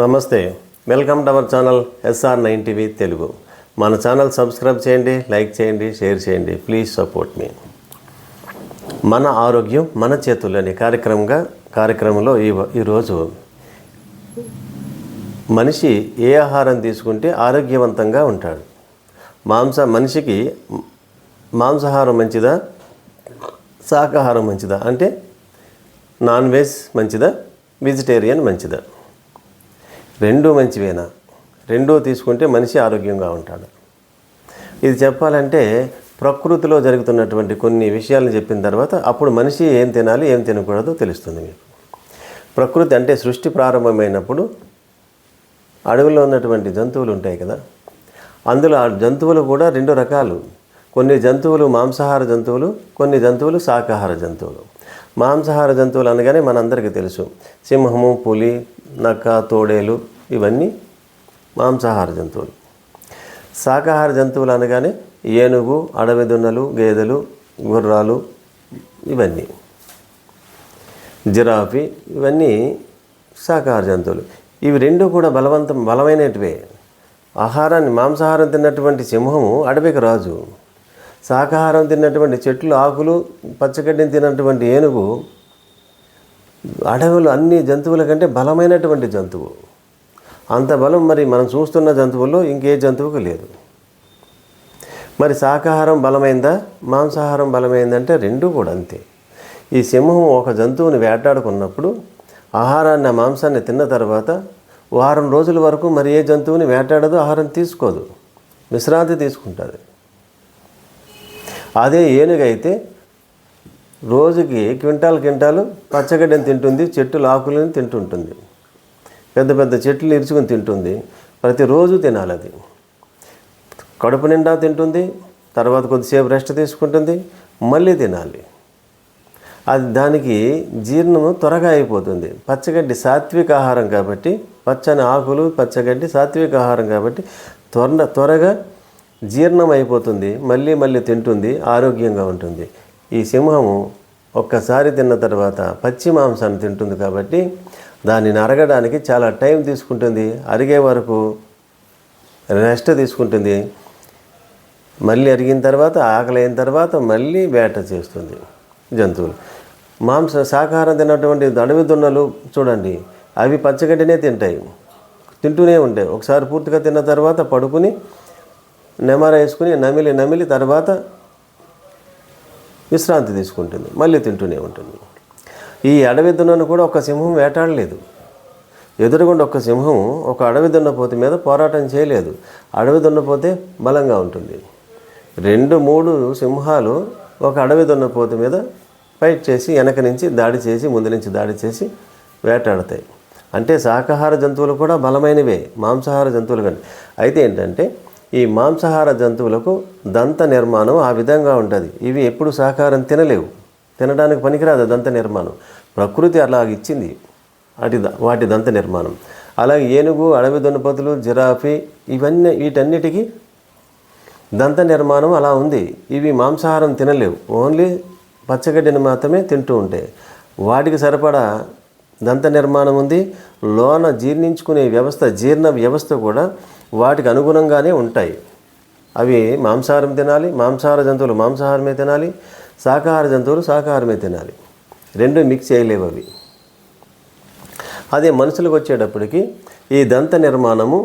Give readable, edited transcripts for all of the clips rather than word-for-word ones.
నమస్తే, welcome to our channel SR9 TV Telugu. మన channel subscribe చేయండి, లైక్ చేయండి, షేర్ చేయండి. ప్లీజ్ సపోర్ట్ మీ. మన ఆరోగ్యం మన చేతుల్లోని కార్యక్రమంలో ఈరోజు మనిషి ఏ ఆహారం తీసుకుంటే ఆరోగ్యవంతంగా ఉంటాడు. మనిషికి మాంసాహారం మంచిదా, శాకాహారం మంచిదా, అంటే నాన్ వెజ్ మంచిదా, వెజిటేరియన్ మంచిదా? రెండూ మంచివేనా? రెండూ తీసుకుంటే మనిషి ఆరోగ్యంగా ఉంటాడు. ఇది చెప్పాలంటే ప్రకృతిలో జరుగుతున్నటువంటి కొన్ని విషయాలను చెప్పిన తర్వాత అప్పుడు మనిషి ఏం తినాలి, ఏం తినకూడదో తెలుస్తుంది మీకు. ప్రకృతి అంటే సృష్టి ప్రారంభమైనప్పుడు అడవుల్లో ఉన్నటువంటి జంతువులు ఉంటాయి కదా, అందులో ఆ జంతువులు కూడా రెండు రకాలు. కొన్ని జంతువులు మాంసాహార జంతువులు, కొన్ని జంతువులు శాకాహార జంతువులు. మాంసాహార జంతువులు అనగానే మనందరికీ తెలుసు, సింహము, పులి, నక్క, తోడేలు, ఇవన్నీ మాంసాహార జంతువులు. శాకాహార జంతువులు అనగానే ఏనుగు, అడవి దున్నలు, గేదెలు, గుర్రాలు, ఇవన్నీ జిరాఫీ, ఇవన్నీ శాకాహార జంతువులు. ఇవి రెండు కూడా బలమైనటివే. మాంసాహారం తిన్నటువంటి సింహము అడవికి రాజు, శాకాహారం తిన్నటువంటి చెట్లు, ఆకులు, పచ్చగడ్డిని తిన్నటువంటి ఏనుగు అడవులు అన్ని జంతువుల కంటే బలమైనటువంటి జంతువు. అంత బలం మరి మనం చూస్తున్న జంతువుల్లో ఇంకే జంతువుకు లేదు. మరి శాకాహారం బలమైందా, మాంసాహారం బలమైందంటే రెండూ కూడా అంతే. ఈ సింహం ఒక జంతువుని వేటాడుకున్నప్పుడు ఆహారాన్ని, మాంసాన్ని తిన్న తర్వాత వారం రోజుల వరకు మరి ఏ జంతువుని వేటాడదు, ఆహారం తీసుకోదు, విశ్రాంతి తీసుకుంటుంది. అదే ఏనుగైతే రోజుకి క్వింటాలు పచ్చగడ్డని తింటుంది, చెట్టుల ఆకులను తింటుంటుంది, పెద్ద పెద్ద చెట్లు ఇరుచుకొని తింటుంది. ప్రతిరోజు తినాలి. అది కడుపు నిండా తింటుంది, తర్వాత కొద్దిసేపు రెస్ట్ తీసుకుంటుంది, మళ్ళీ తినాలి. అది దానికి జీర్ణము త్వరగా అయిపోతుంది. పచ్చగడ్డి సాత్విక ఆహారం కాబట్టి, పచ్చని ఆకులు, పచ్చగడ్డి సాత్విక ఆహారం కాబట్టి త్వరగా జీర్ణం అయిపోతుంది, మళ్ళీ తింటుంది, ఆరోగ్యంగా ఉంటుంది. ఈ సింహము ఒక్కసారి తిన్న తర్వాత పచ్చి మాంసాన్ని తింటుంది కాబట్టి దానిని అరగడానికి చాలా టైం తీసుకుంటుంది. అరిగే వరకు రెస్ట్ తీసుకుంటుంది. మళ్ళీ అరిగిన తర్వాత, ఆకలి అయిన తర్వాత మళ్ళీ వేట చేస్తుంది జంతువులు. శాకాహారం తిన్నటువంటి అడవి దున్నలు చూడండి, అవి పచ్చగడ్డినే తింటూనే ఉంటాయి. ఒకసారి పూర్తిగా తిన్న తర్వాత పడుకుని నెమర వేసుకుని నమిలి తర్వాత విశ్రాంతి తీసుకుంటుంది, మళ్ళీ తింటూనే ఉంటుంది. ఈ అడవి దున్నను కూడా ఒక సింహం వేటాడలేదు. ఎదురుగుండా ఒక సింహం ఒక అడవి దున్నపోతు మీద పోరాటం చేయలేదు. అడవి దున్నపోతే బలంగా ఉంటుంది. 2-3 సింహాలు ఒక అడవి దున్నపోతు మీద ఫైట్ చేసి వెనక నుంచి దాడి చేసి, ముందు నుంచి దాడి చేసి వేటాడతాయి. అంటే శాకాహార జంతువులు కూడా బలమైనవే మాంసాహార జంతువులు కానీ. అయితే ఏంటంటే ఈ మాంసాహార జంతువులకు దంత నిర్మాణం ఆ విధంగా ఉంటుంది. ఇవి ఎప్పుడు శాకాహారం తినలేవు, తినడానికి పనికిరాదు దంత నిర్మాణం. ప్రకృతి అలాగ ఇచ్చింది వాటి దంత నిర్మాణం. అలాగే ఏనుగు, అడవి దున్నపోతులు, జిరాఫీ, వీటన్నిటికీ దంత నిర్మాణం అలా ఉంది. ఇవి మాంసాహారం తినలేవు, ఓన్లీ పచ్చగడ్డిని మాత్రమే తింటూ ఉంటాయి. వాటికి సరిపడా దంత నిర్మాణం ఉంది. లోన జీర్ణించుకునే వ్యవస్థ, జీర్ణ వ్యవస్థ కూడా వాటికి అనుగుణంగానే ఉంటాయి. అవి మాంసాహారం తినాలి, మాంసాహార జంతువులు మాంసాహారమే తినాలి, శాకాహార జంతువులు శాకాహారమే తినాలి. రెండు మిక్స్ చేయలేవు అవి. అదే మనుషులకు వచ్చేటప్పటికి ఈ దంత నిర్మాణము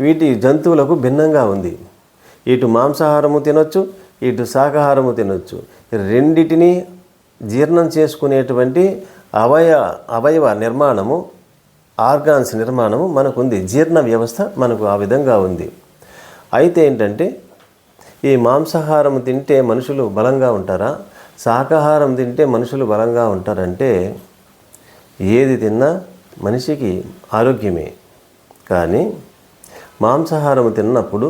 వీటి జంతువులకు భిన్నంగా ఉంది. ఇటు మాంసాహారము తినొచ్చు, ఇటు శాకాహారము తినొచ్చు. రెండిటిని జీర్ణం చేసుకునేటువంటి అవయవ నిర్మాణము, ఆర్గాన్స్ నిర్మాణము మనకుంది. జీర్ణ వ్యవస్థ మనకు ఆ విధంగా ఉంది. అయితే ఏంటంటే ఈ మాంసాహారం తింటే మనుషులు బలంగా ఉంటారా, శాకాహారం తింటే మనుషులు బలంగా ఉంటారంటే ఏది తిన్నా మనిషికి ఆరోగ్యమే. కానీ మాంసాహారం తిన్నప్పుడు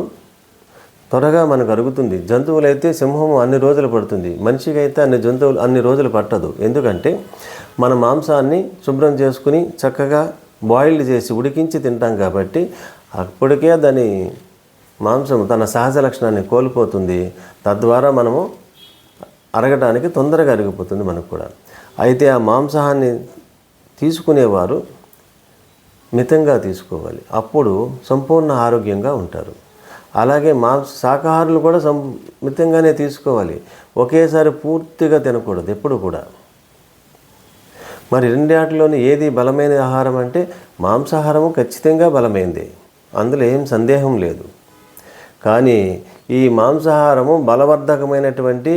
త్వరగా మనకు అరుగుతుంది. జంతువులైతే సింహము అన్ని రోజులు పడుతుంది, మనిషికి అయితే అన్ని రోజులు పట్టదు. ఎందుకంటే మన మాంసాన్ని శుభ్రం చేసుకుని చక్కగా బాయిల్డ్ చేసి ఉడికించి తింటాం కాబట్టి అప్పటికే దాని మాంసం తన సహజ లక్షణాన్ని కోల్పోతుంది. తద్వారా మనము అరగడానికి తొందరగా అరిగిపోతుంది మనకు కూడా. అయితే ఆ మాంసాన్ని తీసుకునేవారు మితంగా తీసుకోవాలి. అప్పుడు సంపూర్ణ ఆరోగ్యంగా ఉంటారు. అలాగే శాకాహారులు కూడా మితంగానే తీసుకోవాలి. ఒకేసారి పూర్తిగా తినకూడదు ఎప్పుడు కూడా. మరి రెండాటిలోని ఏది బలమైన ఆహారం అంటే మాంసాహారము ఖచ్చితంగా బలమైందే, అందులో ఏం సందేహం లేదు. కానీ ఈ మాంసాహారము బలవర్ధకమైనటువంటి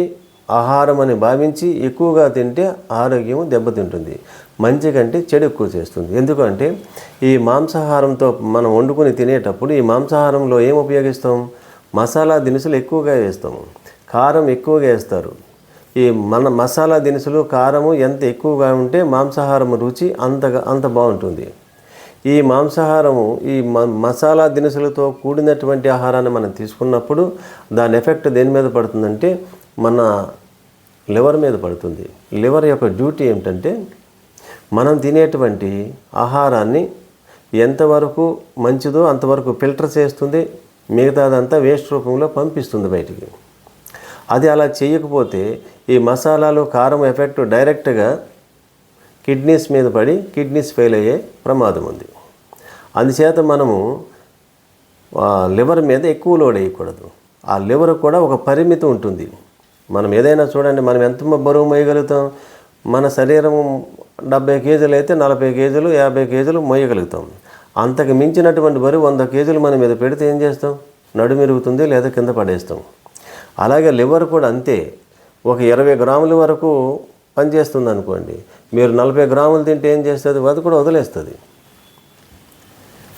ఆహారం అని భావించి ఎక్కువగా తింటే ఆరోగ్యము దెబ్బతింటుంది, మంచి కంటే చెడు ఎక్కువ చేస్తుంది. ఎందుకంటే ఈ మాంసాహారంతో మనం వండుకొని తినేటప్పుడు ఈ మాంసాహారంలో ఏం ఉపయోగిస్తాం? మసాలా దినుసులు ఎక్కువగా వేస్తాము, కారం ఎక్కువగా వేస్తారు. ఈ మసాలా దినుసులు కారము ఎంత ఎక్కువగా ఉంటే మాంసాహారం రుచి అంత బాగుంటుంది. ఈ మాంసాహారము ఈ మసాలా దినుసులతో కూడినటువంటి ఆహారాన్ని మనం తీసుకున్నప్పుడు దాని ఎఫెక్ట్ దేని మీద పడుతుందంటే మన లివర్ మీద పడుతుంది. లివర్ యొక్క డ్యూటీ ఏమిటంటే మనం తినేటువంటి ఆహారాన్ని ఎంతవరకు మంచిదో అంతవరకు ఫిల్టర్ చేస్తుంది, మిగతాదంతా వేస్ట్ రూపంలో పంపిస్తుంది బయటికి. అది అలా చేయకపోతే ఈ మసాలాలు కారం ఎఫెక్ట్ డైరెక్ట్గా కిడ్నీస్ మీద పడి కిడ్నీస్ ఫెయిల్ అయ్యే ప్రమాదం ఉంది. అందుచేత మనము లివర్ మీద ఎక్కువ లోడ్ వేయకూడదు. ఆ లివర్ కూడా ఒక పరిమితి ఉంటుంది. మనం ఏదైనా చూడండి, మనం ఎంత బరువు మోయగలుగుతాం? మన శరీరం 70 కేజీలు అయితే 40 కేజీలు 50 కేజీలు మోయగలుగుతాం. అంతకు మించినటువంటి బరువు 100 కేజీలు మన మీద పెడితే ఏం చేస్తాం? నడుమిరుగుతుంది లేదా కింద పడేస్తాం. అలాగే లివర్ కూడా అంతే. ఒక 20 గ్రాముల వరకు పనిచేస్తుంది అనుకోండి, మీరు 40 గ్రాములు తింటే ఏం చేస్తుంది? అది కూడా వదిలేస్తుంది.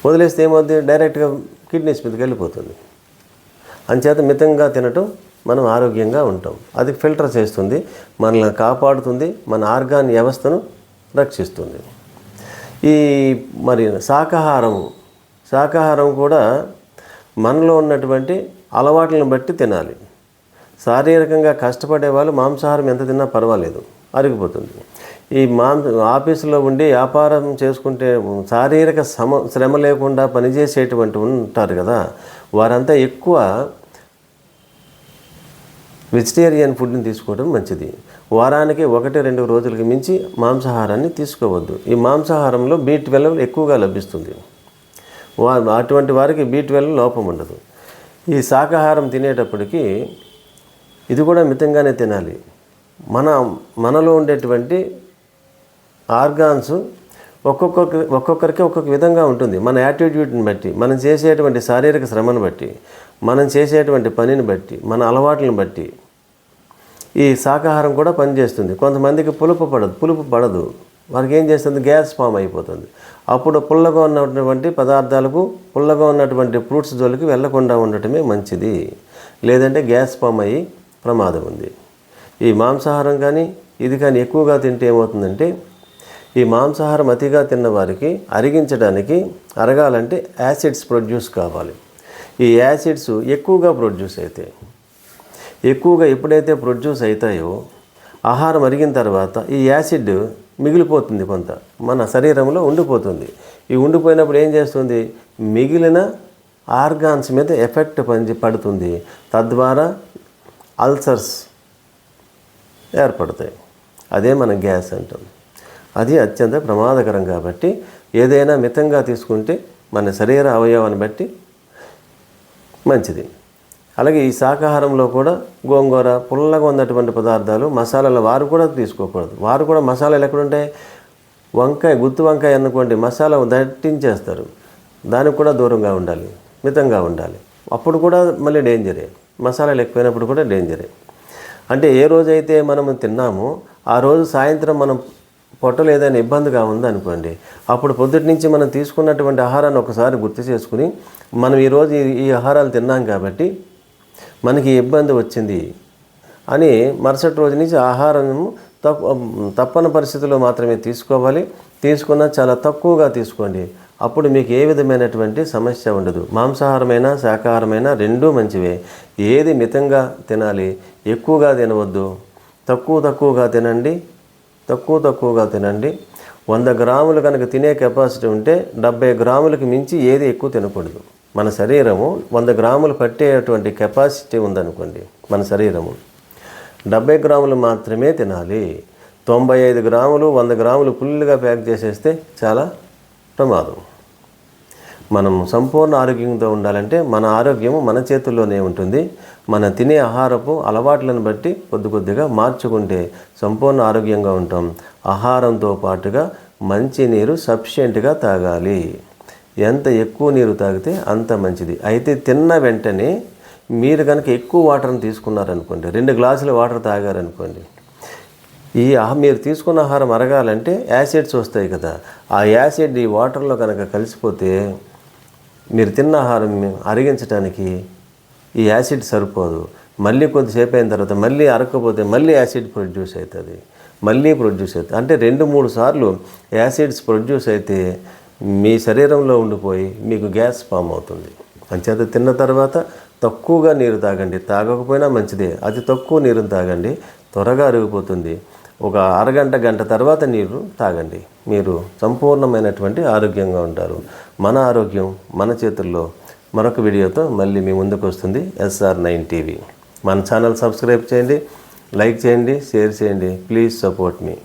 వదిలేస్తే ఏమవుతుంది? డైరెక్ట్గా కిడ్నీస్ మీదకి వెళ్ళిపోతుంది. అంచేత మితంగా తినటం మనం ఆరోగ్యంగా ఉంటాం. అది ఫిల్టర్ చేస్తుంది, మనల్ని కాపాడుతుంది, మన ఆర్గాన్ వ్యవస్థను రక్షిస్తుంది. ఈ మరి శాకాహారం కూడా మనలో ఉన్నటువంటి అలవాట్లను బట్టి తినాలి. శారీరకంగా కష్టపడే వాళ్ళు మాంసాహారం ఎంత తిన్నా పర్వాలేదు, అరిగిపోతుంది. ఈ ఆఫీసులో ఉండి వ్యాపారం చేసుకుంటే శారీరక శ్రమ లేకుండా పనిచేసేటువంటి ఉంటారు కదా, వారంతా ఎక్కువ వెజిటేరియన్ ఫుడ్ని తీసుకోవడం మంచిది. వారానికి 1-2 రోజులకి మించి మాంసాహారాన్ని తీసుకోవద్దు. ఈ మాంసాహారంలో B12 ఎక్కువగా లభిస్తుంది. అటువంటి వారికి B12 లోపం ఉండదు. ఈ శాకాహారం తినేటప్పటికీ ఇది కూడా మితంగానే తినాలి. మనలో ఉండేటువంటి ఆర్గాన్స్ ఒక్కొక్కరికి ఒక్కొక్క విధంగా ఉంటుంది. మన యాటిట్యూడ్ని బట్టి, మనం చేసేటువంటి శారీరక శ్రమను బట్టి, మనం చేసేటువంటి పనిని బట్టి, మన అలవాట్లను బట్టి ఈ శాకాహారం కూడా పనిచేస్తుంది. కొంతమందికి పులుపు పడదు. వారికి ఏం చేస్తుంది? గ్యాస్ ఫామ్ అయిపోతుంది. అప్పుడు పుల్లగా ఉన్నటువంటి పదార్థాలకు, పుల్లగా ఉన్నటువంటి ఫ్రూట్స్ జోలికి వెళ్లకుండా ఉండటమే మంచిది. లేదంటే గ్యాస్ ఫామ్ అయ్యి ప్రమాదం ఉంది. ఈ మాంసాహారం కానీ ఇది కానీ ఎక్కువగా తింటే ఏమవుతుందంటే, ఈ మాంసాహారం అతిగా తిన్న వారికి అరగాలంటే యాసిడ్స్ ప్రొడ్యూస్ కావాలి. ఈ యాసిడ్స్ ఎక్కువగా ప్రొడ్యూస్ అవుతాయి. ఎక్కువగా ఎప్పుడైతే ప్రొడ్యూస్ అవుతాయో ఆహారం అరిగిన తర్వాత ఈ యాసిడ్ మిగిలిపోతుంది, కొంత మన శరీరంలో ఉండిపోతుంది. ఈ ఉండిపోయినప్పుడు ఏం చేస్తుంది? మిగిలిన ఆర్గాన్స్ మీద ఎఫెక్ట్ పడుతుంది. తద్వారా అల్సర్స్ ఏర్పడతాయి. అదే మన గ్యాస్ అంటాం. అది అత్యంత ప్రమాదకరం. కాబట్టి ఏదైనా మితంగా తీసుకుంటే మన శరీర అవయవాన్ని బట్టి మంచిది. అలాగే ఈ శాకాహారంలో కూడా గోంగూర, పుల్లగా ఉన్నటువంటి పదార్థాలు, మసాలాలు వారు కూడా తీసుకోకూడదు. వారు కూడా మసాలాలు ఎక్కడుంటాయి? గుత్తి వంకాయ అనుకోండి, మసాలా దట్టించేస్తారు. దానికి కూడా దూరంగా ఉండాలి, మితంగా ఉండాలి. అప్పుడు కూడా మళ్ళీ డేంజరే. మసాలాలు ఎక్కువైనప్పుడు కూడా డేంజరే. అంటే ఏ రోజైతే మనము తిన్నామో ఆ రోజు సాయంత్రం మనం పొట్టలో ఏదైనా ఇబ్బందిగా ఉందనుకోండి, అప్పుడు పొద్దుటి నుంచి మనం తీసుకున్నటువంటి ఆహారాన్ని ఒకసారి గుర్తు చేసుకుని, మనం ఈరోజు ఈ ఆహారాలు తిన్నాం కాబట్టి మనకి ఇబ్బంది వచ్చింది అని మరుసటి రోజు నుంచి ఆహారం తప్పని పరిస్థితుల్లో మాత్రమే తీసుకోవాలి. తీసుకున్నా చాలా తక్కువగా తీసుకోండి. అప్పుడు మీకు ఏ విధమైనటువంటి సమస్య ఉండదు. మాంసాహారమైనా శాకాహారమైనా రెండూ మంచివే. ఏది మితంగా తినాలి, ఎక్కువగా తినవద్దు. తక్కువగా తినండి. 100 గ్రాములు కనుక తినే కెపాసిటీ ఉంటే 70 గ్రాములకి మించి ఏది ఎక్కువ తినకూడదు. మన శరీరము 100 గ్రాములు పట్టేటువంటి కెపాసిటీ ఉందనుకోండి, మన శరీరము 70 గ్రాములు మాత్రమే తినాలి. 95 గ్రాములు 100 గ్రాములు ఫుల్గా ప్యాక్ చేసేస్తే చాలా ప్రమాదం. మనం సంపూర్ణ ఆరోగ్యంతో ఉండాలంటే మన ఆరోగ్యము మన చేతుల్లోనే ఉంటుంది. మన తినే ఆహారపు అలవాట్లను బట్టి కొద్ది కొద్దిగా మార్చుకుంటే సంపూర్ణ ఆరోగ్యంగా ఉంటాం. ఆహారంతో పాటుగా మంచి నీరు సఫిషియెంట్గా తాగాలి. ఎంత ఎక్కువ నీరు తాగితే అంత మంచిది. అయితే తిన్న వెంటనే మీరు కనుక ఎక్కువ వాటర్ని తీసుకున్నారనుకోండి, 2 గ్లాసుల వాటర్ తాగారనుకోండి, మీరు తీసుకున్న ఆహారం అరగాలంటే యాసిడ్స్ వస్తాయి కదా, ఆ యాసిడ్ ఈ వాటర్లో కనుక కలిసిపోతే మీరు తిన్న ఆహారం అరిగించడానికి ఈ యాసిడ్ సరిపోదు. మళ్ళీ కొద్దిసేపు అయిన తర్వాత మళ్ళీ అరగకపోతే మళ్ళీ యాసిడ్ ప్రొడ్యూస్ అవుతుంది, అంటే 2-3 సార్లు యాసిడ్స్ ప్రొడ్యూస్ అయితే మీ శరీరంలో ఉండిపోయి మీకు గ్యాస్ ఫామ్ అవుతుంది. అంచేత తిన్న తర్వాత తక్కువగా నీరు తాగండి. తాగకపోయినా మంచిదే, అతి తక్కువ నీరుని తాగండి, త్వరగా అరిగిపోతుంది. ఒక అరగంట గంట తర్వాత నీరు తాగండి. మీరు సంపూర్ణమైనటువంటి ఆరోగ్యంగా ఉంటారు. మన ఆరోగ్యం మన చేతుల్లో. మరొక వీడియోతో మళ్ళీ మీ ముందుకు వస్తుంది SR9 టీవీ. మన ఛానల్ సబ్స్క్రైబ్ చేయండి, లైక్ చేయండి, షేర్ చేయండి. Please support me.